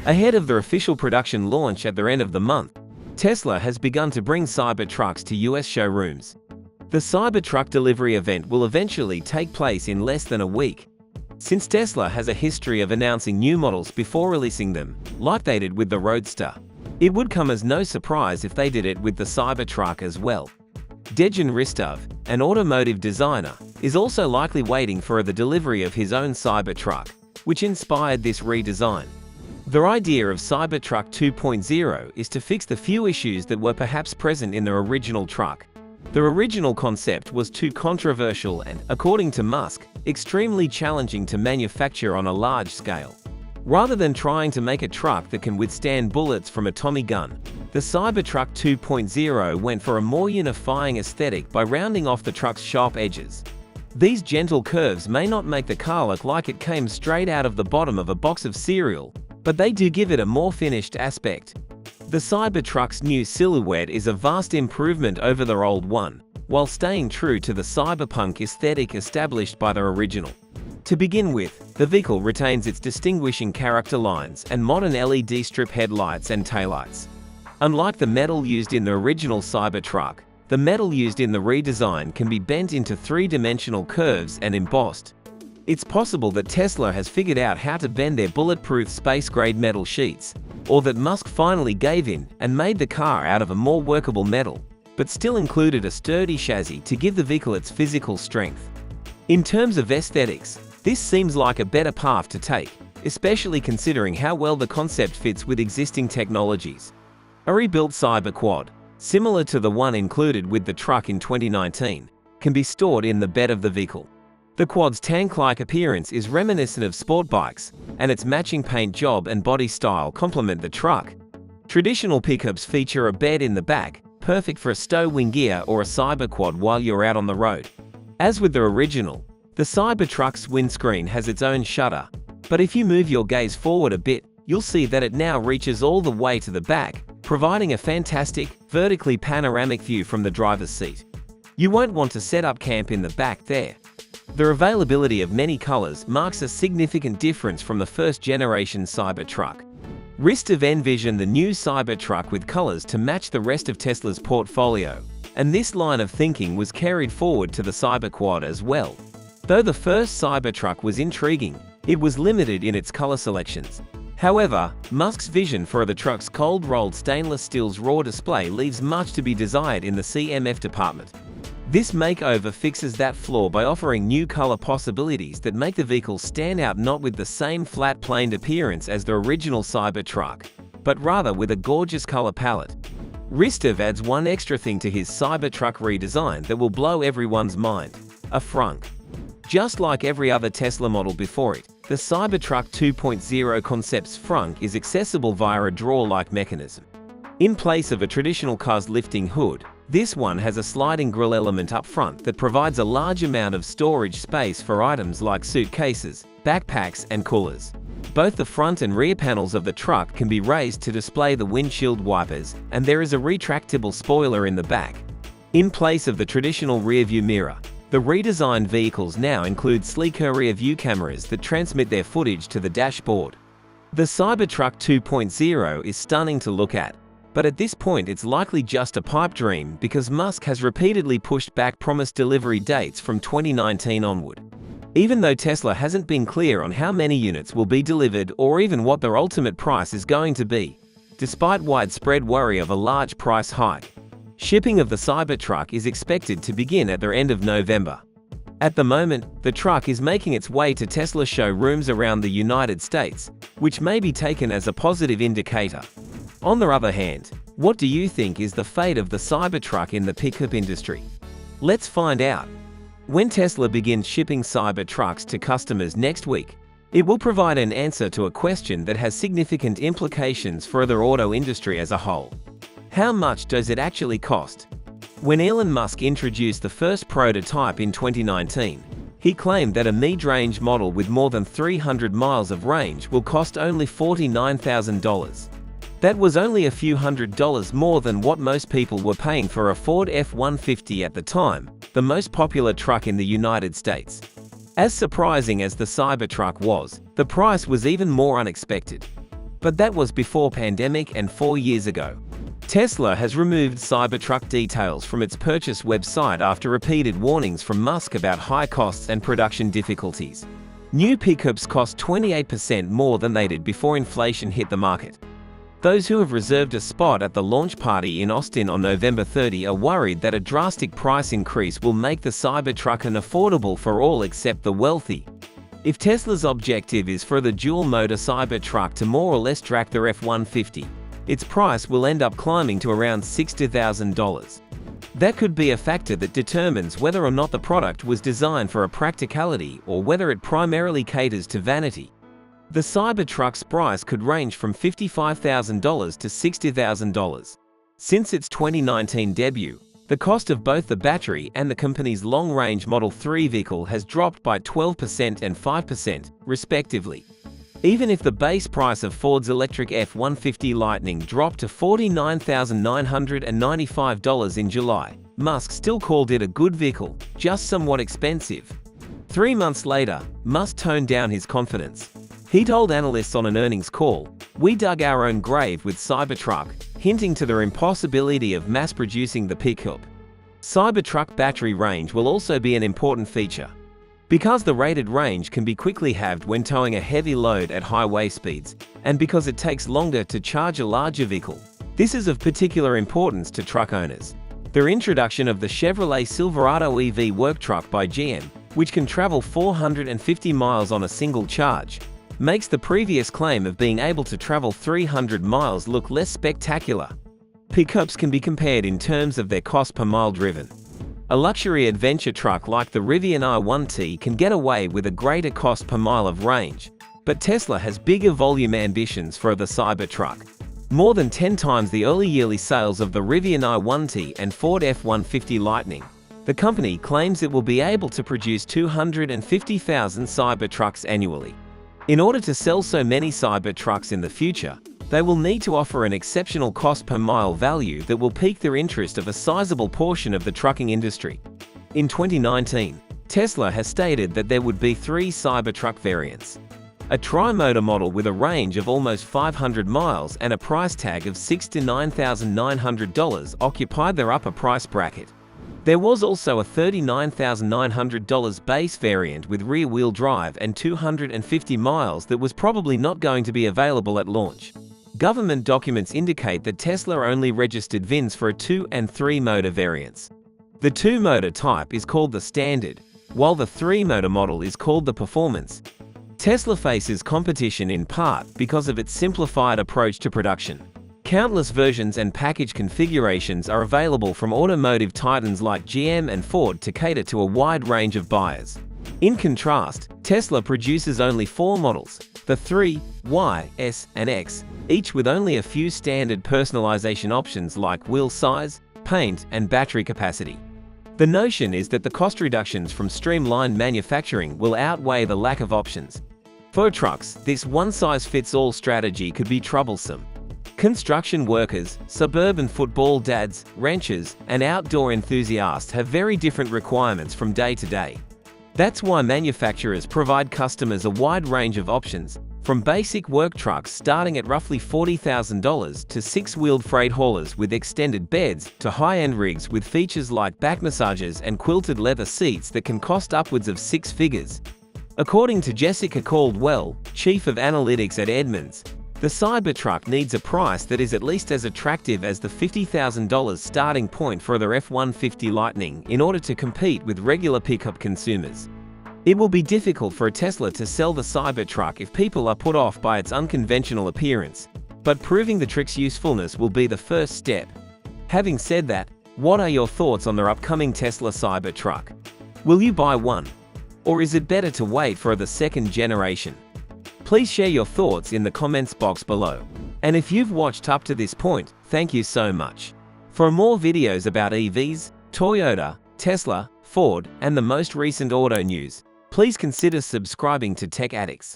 Ahead of their official production launch at the end of the month, Tesla has begun to bring Cybertrucks to US showrooms. The Cybertruck delivery event will eventually take place in less than a week. Since Tesla has a history of announcing new models before releasing them, like they did with the Roadster, it would come as no surprise if they did it with the Cybertruck as well. Dejan Hristov, an automotive designer, is also likely waiting for the delivery of his own Cybertruck, which inspired this redesign. Their idea of Cybertruck 2.0 is to fix the few issues that were perhaps present in their original truck. Their original concept was too controversial and, according to Musk, extremely challenging to manufacture on a large scale. Rather than trying to make a truck that can withstand bullets from a Tommy gun, the Cybertruck 2.0 went for a more unifying aesthetic by rounding off the truck's sharp edges. These gentle curves may not make the car look like it came straight out of the bottom of a box of cereal, but they do give it a more finished aspect. The Cybertruck's new silhouette is a vast improvement over their old one, while staying true to the cyberpunk aesthetic established by their original. To begin with, the vehicle retains its distinguishing character lines and modern LED strip headlights and taillights. Unlike the metal used in the original Cybertruck, the metal used in the redesign can be bent into three-dimensional curves and embossed. It's possible that Tesla has figured out how to bend their bulletproof space-grade metal sheets, or that Musk finally gave in and made the car out of a more workable metal, but still included a sturdy chassis to give the vehicle its physical strength. In terms of aesthetics, this seems like a better path to take, especially considering how well the concept fits with existing technologies. A rebuilt Cyberquad, similar to the one included with the truck in 2019, can be stored in the bed of the vehicle. The quad's tank-like appearance is reminiscent of sport bikes, and its matching paint job and body style complement the truck. Traditional pickups feature a bed in the back, perfect for a stow-wing gear or a Cyberquad while you're out on the road. As with the original, the Cybertruck's windscreen has its own shutter, but if you move your gaze forward a bit, you'll see that it now reaches all the way to the back, providing a fantastic, vertically panoramic view from the driver's seat. You won't want to set up camp in the back there. The availability of many colors marks a significant difference from the first-generation Cybertruck. Hristov envisioned the new Cybertruck with colors to match the rest of Tesla's portfolio, and this line of thinking was carried forward to the Cyberquad as well. Though the first Cybertruck was intriguing, it was limited in its color selections. However, Musk's vision for the truck's cold-rolled stainless steel's raw display leaves much to be desired in the CMF department. This makeover fixes that flaw by offering new color possibilities that make the vehicle stand out, not with the same flat planed appearance as the original Cybertruck, but rather with a gorgeous color palette. Hristov adds one extra thing to his Cybertruck redesign that will blow everyone's mind: a frunk. Just like every other Tesla model before it, the Cybertruck 2.0 concept's frunk is accessible via a drawer-like mechanism. In place of a traditional car's lifting hood, this one has a sliding grille element up front that provides a large amount of storage space for items like suitcases, backpacks, and coolers. Both the front and rear panels of the truck can be raised to display the windshield wipers, and there is a retractable spoiler in the back. In place of the traditional rear-view mirror, the redesigned vehicles now include sleeker rear-view cameras that transmit their footage to the dashboard. The Cybertruck 2.0 is stunning to look at, but at this point it's likely just a pipe dream because Musk has repeatedly pushed back promised delivery dates from 2019 onward. Even though Tesla hasn't been clear on how many units will be delivered or even what their ultimate price is going to be, despite widespread worry of a large price hike, shipping of the Cybertruck is expected to begin at the end of November. At the moment, the truck is making its way to Tesla showrooms around the United States, which may be taken as a positive indicator. On the other hand, what do you think is the fate of the Cybertruck in the pickup industry? Let's find out. When Tesla begins shipping Cybertrucks to customers next week, it will provide an answer to a question that has significant implications for the auto industry as a whole. How much does it actually cost? When Elon Musk introduced the first prototype in 2019, he claimed that a mid-range model with more than 300 miles of range will cost only $49,000. That was only a few $100s more than what most people were paying for a Ford F-150 at the time, the most popular truck in the United States. As surprising as the Cybertruck was, the price was even more unexpected. But that was before pandemic and 4 years ago. Tesla has removed Cybertruck details from its purchase website after repeated warnings from Musk about high costs and production difficulties. New pickups cost 28% more than they did before inflation hit the market. Those who have reserved a spot at the launch party in Austin on November 30 are worried that a drastic price increase will make the Cybertruck unaffordable for all except the wealthy. If Tesla's objective is for the dual-motor Cybertruck to more or less track their F-150, its price will end up climbing to around $60,000. That could be a factor that determines whether or not the product was designed for a practicality or whether it primarily caters to vanity. The Cybertruck's price could range from $55,000 to $60,000. Since its 2019 debut, the cost of both the battery and the company's long-range Model 3 vehicle has dropped by 12% and 5%, respectively. Even if the base price of Ford's electric F-150 Lightning dropped to $49,995 in July, Musk still called it a good vehicle, just somewhat expensive. 3 months later, Musk toned down his confidence. He told analysts on an earnings call, "We dug our own grave with Cybertruck," hinting to the impossibility of mass-producing the pickup. Cybertruck battery range will also be an important feature. Because the rated range can be quickly halved when towing a heavy load at highway speeds, and because it takes longer to charge a larger vehicle, this is of particular importance to truck owners. The introduction of the Chevrolet Silverado EV work truck by GM, which can travel 450 miles on a single charge, makes the previous claim of being able to travel 300 miles look less spectacular. Pickups can be compared in terms of their cost per mile driven. A luxury adventure truck like the Rivian i1T can get away with a greater cost per mile of range, but Tesla has bigger volume ambitions for the Cybertruck. More than 10 times the early yearly sales of the Rivian i1T and Ford F-150 Lightning, the company claims it will be able to produce 250,000 Cybertrucks annually. In order to sell so many Cybertrucks in the future, they will need to offer an exceptional cost per mile value that will pique their interest of a sizable portion of the trucking industry. In 2019, Tesla has stated that there would be 3 Cybertruck variants. A tri-motor model with a range of almost 500 miles and a price tag of $6,000 to $9,900 occupied their upper price bracket. There was also a $39,900 base variant with rear-wheel drive and 250 miles that was probably not going to be available at launch. Government documents indicate that Tesla only registered VINs for a 2- and 3-motor variants. The 2-motor type is called the Standard, while the 3-motor model is called the Performance. Tesla faces competition in part because of its simplified approach to production. Countless versions and package configurations are available from automotive titans like GM and Ford to cater to a wide range of buyers. In contrast, Tesla produces only 4 models, the 3, Y, S, and X, each with only a few standard personalization options like wheel size, paint, and battery capacity. The notion is that the cost reductions from streamlined manufacturing will outweigh the lack of options. For trucks, this one-size-fits-all strategy could be troublesome. Construction workers, suburban football dads, ranchers, and outdoor enthusiasts have very different requirements from day to day. That's why manufacturers provide customers a wide range of options, from basic work trucks starting at roughly $40,000 to 6-wheeled freight haulers with extended beds to high-end rigs with features like back massagers and quilted leather seats that can cost upwards of 6 figures. According to Jessica Caldwell, Chief of Analytics at Edmunds, the Cybertruck needs a price that is at least as attractive as the $50,000 starting point for their F-150 Lightning in order to compete with regular pickup consumers. It will be difficult for a Tesla to sell the Cybertruck if people are put off by its unconventional appearance, but proving the trick's usefulness will be the first step. Having said that, what are your thoughts on their upcoming Tesla Cybertruck? Will you buy one? Or is it better to wait for the second generation? Please share your thoughts in the comments box below. And if you've watched up to this point, thank you so much. For more videos about EVs, Toyota, Tesla, Ford, and the most recent auto news, please consider subscribing to Tech Addicts.